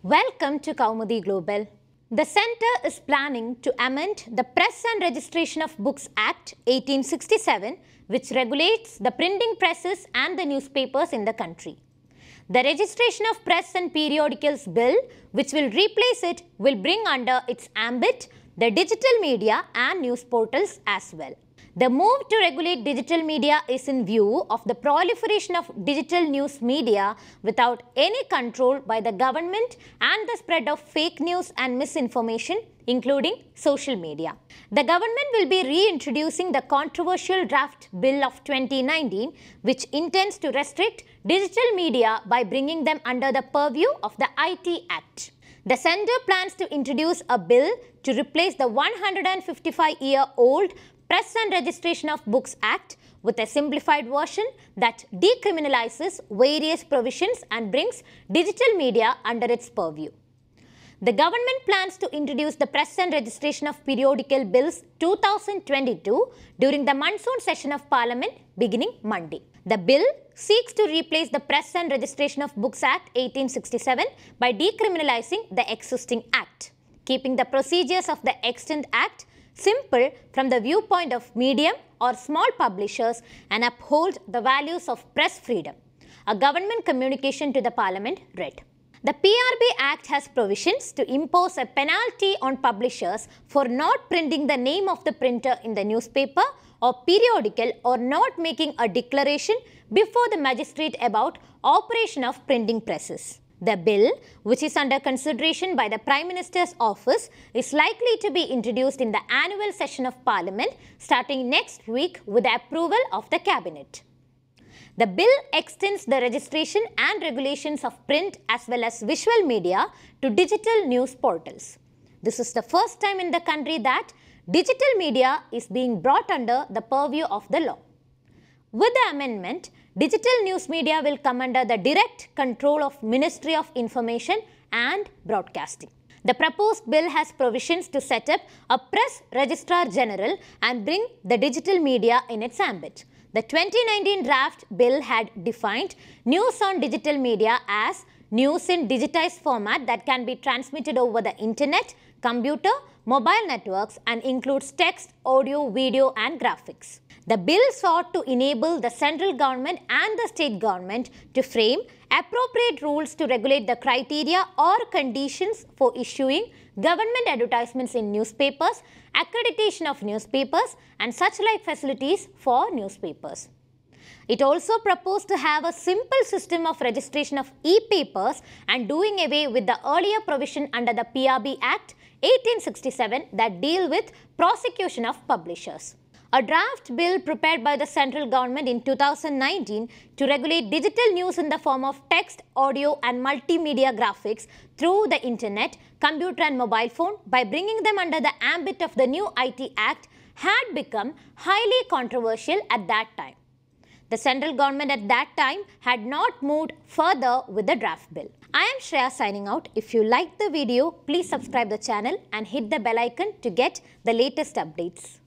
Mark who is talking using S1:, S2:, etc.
S1: Welcome to Kaumudy Global. The Centre is planning to amend the Press and Registration of Books Act 1867, which regulates the printing presses and the newspapers in the country. The Registration of Press and Periodicals Bill, which will replace it, will bring under its ambit the digital media and news portals as well. The move to regulate digital media is in view of the proliferation of digital news media without any control by the government and the spread of fake news and misinformation, including social media. The government will be reintroducing the controversial draft bill of 2019, which intends to restrict digital media by bringing them under the purview of the IT Act. The Centre plans to introduce a bill to replace the 155-year-old Press and Registration of Books Act with a simplified version that decriminalizes various provisions and brings digital media under its purview. The government plans to introduce the Press and Registration of Periodical Bills 2022 during the monsoon session of Parliament beginning Monday. The bill seeks to replace the Press and Registration of Books Act 1867 by decriminalizing the existing act, keeping the procedures of the extant act simple from the viewpoint of medium or small publishers and uphold the values of press freedom. A government communication to the Parliament read. The PRB Act has provisions to impose a penalty on publishers for not printing the name of the printer in the newspaper or periodical or not making a declaration before the magistrate about operation of printing presses. The bill, which is under consideration by the Prime Minister's office, is likely to be introduced in the annual session of Parliament starting next week with the approval of the Cabinet. The bill extends the registration and regulations of print as well as visual media to digital news portals. This is the first time in the country that digital media is being brought under the purview of the law. With the amendment, digital news media will come under the direct control of Ministry of Information and Broadcasting. The proposed bill has provisions to set up a Press Registrar General and bring the digital media in its ambit. The 2019 draft bill had defined news on digital media as news in digitized format that can be transmitted over the internet, computer, mobile networks and includes text, audio, video and graphics. The bill sought to enable the central government and the state government to frame appropriate rules to regulate the criteria or conditions for issuing government advertisements in newspapers, accreditation of newspapers and such like facilities for newspapers. It also proposed to have a simple system of registration of e-papers and doing away with the earlier provision under the PRB Act 1867 that deal with prosecution of publishers. A draft bill prepared by the central government in 2019 to regulate digital news in the form of text, audio and multimedia graphics through the internet, computer and mobile phone by bringing them under the ambit of the new IT Act had become highly controversial at that time. The central government at that time had not moved further with the draft bill. I am Shreya signing out. If you like the video, please subscribe the channel and hit the bell icon to get the latest updates.